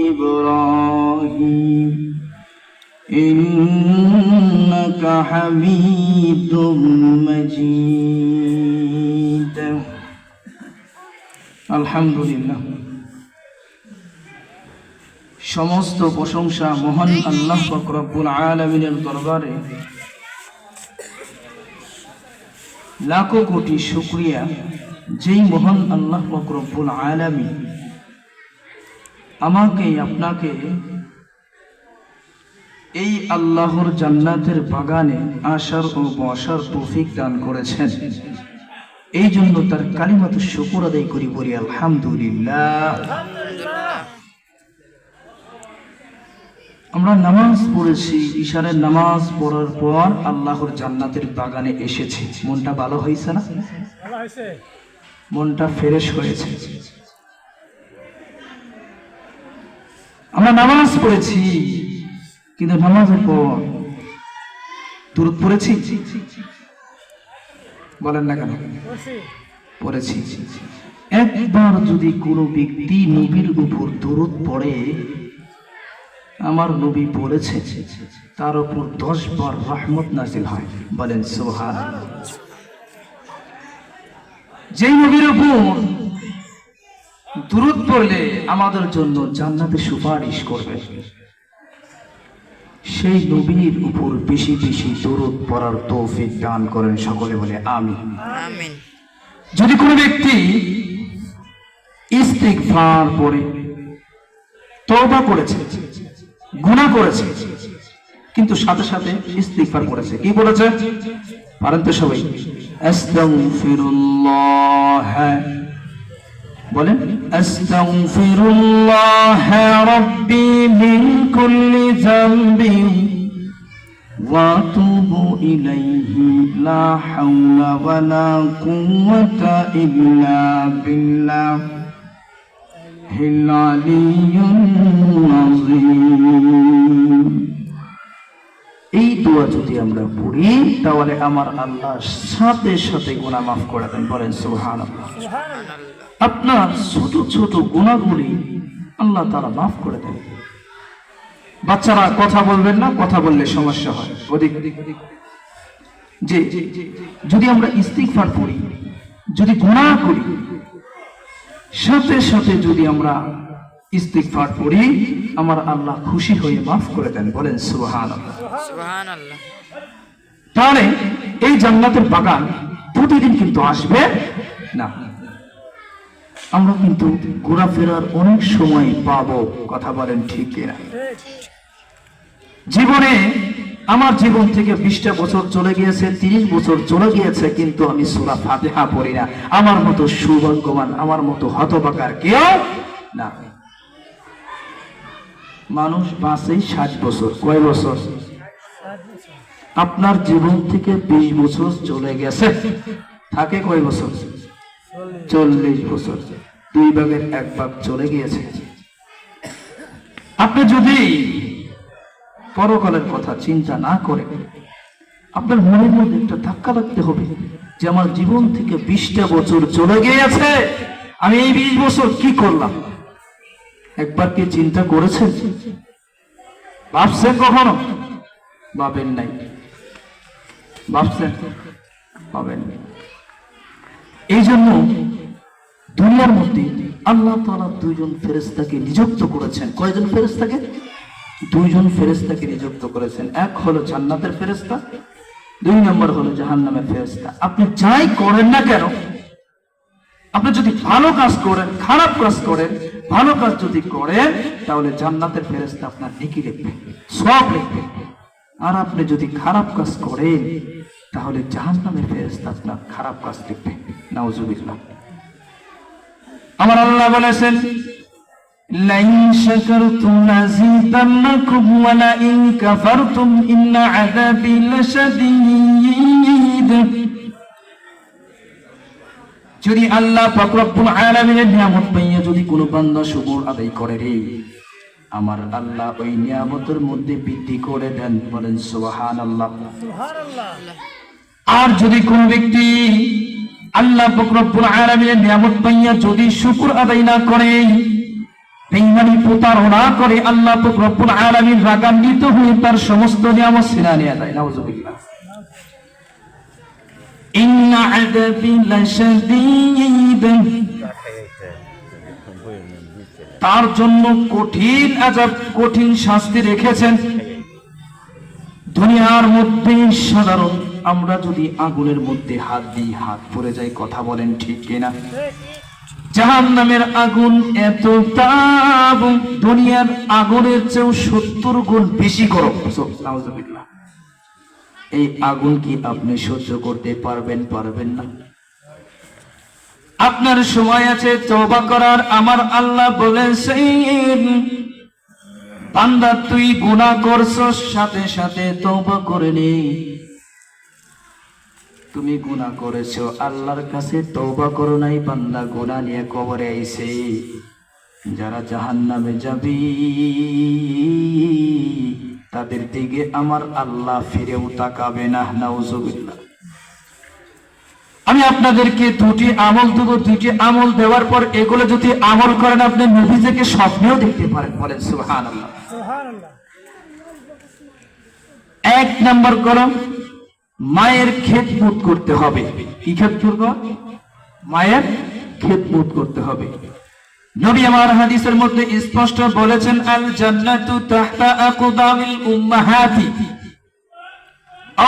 إبراهيم إنك حميد مجيد الحمد لله সমস্ত প্রশংসা মহান আল্লাহ পাক রব্বুল আলামিনের দরবারে লাখো কোটি শুকরিয়া যেই মহান আল্লাহ পাক রব্বুল আলামিন আমাকে আপনাকে এই আল্লাহর জান্নাতের বাগানে আসার ও বসার তৌফিক দান করেছেন। এই জন্য তার কালিমাতুশ শুকর আদায় করি, বলি আলহামদুলিল্লাহ। আমরা নামাজ পড়েছি, ইশারের নামাজ পড়ার পর আল্লাহর জান্নাতের বাগানে এসেছি। মনটা ভালো হয়েছে না? মনটা ফ্রেশ হয়েছে। আমরা নামাজ পড়েছি, কিন্তু নামাজের পর দুরূদ পড়েছি? বলেন না কেন? পড়েছি। একবার যদি কোনো ব্যক্তি নবীর উপর দুরূদ পড়ে, আমার নবী বলেছে তার উপর 10 বার রহমত নাযিল হয়। বলেন সুবহানাল্লাহ। যেই নবীর উপর দুরূদ পড়লে আমাদের জন্য জান্নাতে সুপারিশ করবে, সেই নবীর উপর বেশি বেশি দুরূদ পড়ার তৌফিক দান করেন। সকলে বলে আমিন। আমিন। যদি কোনো ব্যক্তি ইস্তিগফার পড়ে, তওবা করেছে, গুনাহ করেছে, কিন্তু সাথে সাথে ইস্তিগফার করেছে, কি বলেছে পারেন তো সবাই? আস্তাগফিরুল্লাহ, বলেন আস্তাগফিরুল্লাহ রাব্বি মিন কুল্লি যামবিন ওয়া আতুবু ইলাইহি লা হাওলা ওয়া লা কুওয়াতা ইল্লা বিল্লাহ হিল আলিয়্যুল আযীম। এই দোয়া যদি আমরা পড়ি তাহলে আমার আল্লাহ সাথে সাথে গুনাহ মাফ করে দেন। বলেন সুবহানাল্লাহ। আপনার ছোট ছোট গুনাহগুলি আল্লাহ তাআলা মাফ করে দেন। বাচ্চারা কথা বলবেন না, কথা বললে সমস্যা হয়। যে যদি আমরা ইস্তিগফার পড়ি, যদি গুনাহ করি, সাথে সাথে যদি আমরা ইস্তিগফার পড়ি, আমার আল্লাহ খুশি হয়ে মাফ করে দেন। বলেন সুবহানাল্লাহ। সুবহানাল্লাহ। তাহলে এই জান্নাতের বাগান প্রতিদিন কিন্তু আসবে না, আমরা কিন্তু ঘোরাফেরার অনেক সময় পাবো। কথা বলেন ঠিক কিনা? জীবনে আমার জীবন থেকে 20টা বছর চলে গিয়েছে, 30 বছর চলে গিয়েছে, কিন্তু আমি সূরা ফাতিহা পড়ি না। আমার মতো সৌভাগ্যবান, আমার মতো হতভাগার কেউ না। মানুষ বাঁচে 60 বছর। কয় বছর? আপনার জীবন থেকে 20 বছর চলে গেছে, থাকে কয় বছর? 40 বছর। 2 ভাগের 1 ভাগ চলে গিয়েছে। আপনি যদি পরকালের কথা চিন্তা না করে, আপনার মনের মধ্যে একটা ধাক্কা লাগতে হবে যে আমার জীবন থেকে 20টা বছর চলে গিয়েছে, আমি এই 20 বছর কি করলাম? একবার কি চিন্তা করেছেন? ভাবছেন কখনো? ভাবেন নাই। ভাবছেন? ভাবেন নাই। এই জন্য দুনিয়ার মধ্যে আল্লাহ তাআলা 2 জন ফেরেশতাকে নিযুক্ত করেছেন। কয়জন ফেরেশতাকে? 2 জন ফেরেশতাকে নিযুক্ত করেছেন। এক হলো জান্নাতের ফেরেশতা, 2 নম্বর হলো জাহান্নামের ফেরেশতা। আপনি যাই করেন না কেন, আপনি যদি ভালো কাজ করেন, খারাপ কাজ করেন, ভালো কাজ যদি করেন, তাহলে জান্নাতের ফেরেশতা আপনার নেকি লিখবে, সওয়াব লিখবে। আর আপনি যদি খারাপ কাজ করেন, তাহলে জাহান্নামের ফেরেশতা আপনার খারাপ কাজ লিখবে। নাউজুবিল্লাহ। আমার আল্লাহ বলেছেন, লাইন শাকারতুম লাযিদান্নাকুম ওয়া লাইন কাফারতুম ইন্না আযাবি লাশাদীদ। যদি আল্লাহ পাক রব্বুল আলামিনের নিয়ামত পাইয়া যদি কোনো বান্দা শুকর আদায় করে রে, আমার আল্লাহ ওই নিয়ামতের মধ্যে বৃদ্ধি করে দেন। বলেন সুবহানাল্লাহ। সুবহানাল্লাহ। আর যদি কোন ব্যক্তি আল্লাহ পাক রব্বুল আলামিনের নিয়ামত পাইয়া যদি শুকর আদায় না করে, বেঈমানি প্রতারণা করে আল্লাহ পাক রব্বুল আলামিন রাগান্বিত হয়ে তার সমস্ত নিয়ামত ছিনিয়ে নিয়ে যায়। নাউযুবিল্লাহ। ইন্না আযাবি লাশাদীদ, তার জন্য কঠিন আযাব, কঠিন শাস্তি রেখেছেন। দুনিয়ার মধ্যে সাধারণ আমরা যদি আগুনের মধ্যে হাত দিই হাত পড়ে যায়, কথা বলেন ঠিক কিনা? জাহান্নামের আগুন এত তাপ, দুনিয়ার আগুনের চেয়েও 70 গুণ বেশি গরম। নাউযুবিল্লাহ। এই আগুন কি আপনি সহ্য করতে পারবেন? পারবেন না। আপনার সময় আছে তওবা করার। আমার আল্লাহ বলেছেন, বান্দা তুই গুনাহ করছস, সাথে সাথে তওবা করে নে। তুমি গুনাহ করেছো, আল্লাহর কাছে তওবা করো নাই, বান্দা গুনাহ নিয়ে কবরে আইছে। যারা জাহান্নামে যাবে তাদের দিকে আমার আল্লাহ ফিরেও তাকাবে না। নাউযুবিল্লাহ। আমি আপনাদেরকে দুটি আমল দেব, দুটি আমল দেওয়ার পর এগুলো যদি আমল করেন আপনি নবীজিকে স্বপ্নেও দেখতে পারেন। বলেন সুবহানাল্লাহ। এক নাম্বার করো, মায়ের খেদমত করতে হবে। কি খেদমত? মায়ের খেদমত করতে হবে। নবী আমার হাদিসের মধ্যে স্পষ্ট বলেছেন, আল জান্নাতু তাহতা আকদামিল উম্মাহাতি।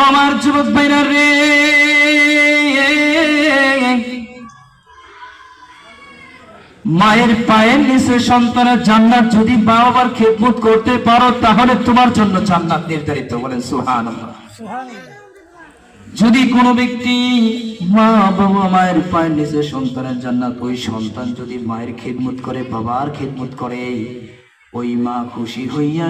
আমার যুবক ভাইরা রে, মায়ের পায়ের নিচে সন্তানের জান্নাত। যদি মা বাবার খেদমত করতে পারো তাহলে তোমার জন্য জান্নাত নির্ধারিত। বলেন সুবহানাল্লাহ। যদি কোনো ব্যক্তি মা বাবা মায়ের পায়ের নিচে সন্তানের জান্নাত, ওই সন্তান যদি মায়ের খেদমত করে, বাবার খেদমত করে, ওই মা খুশি হইয়া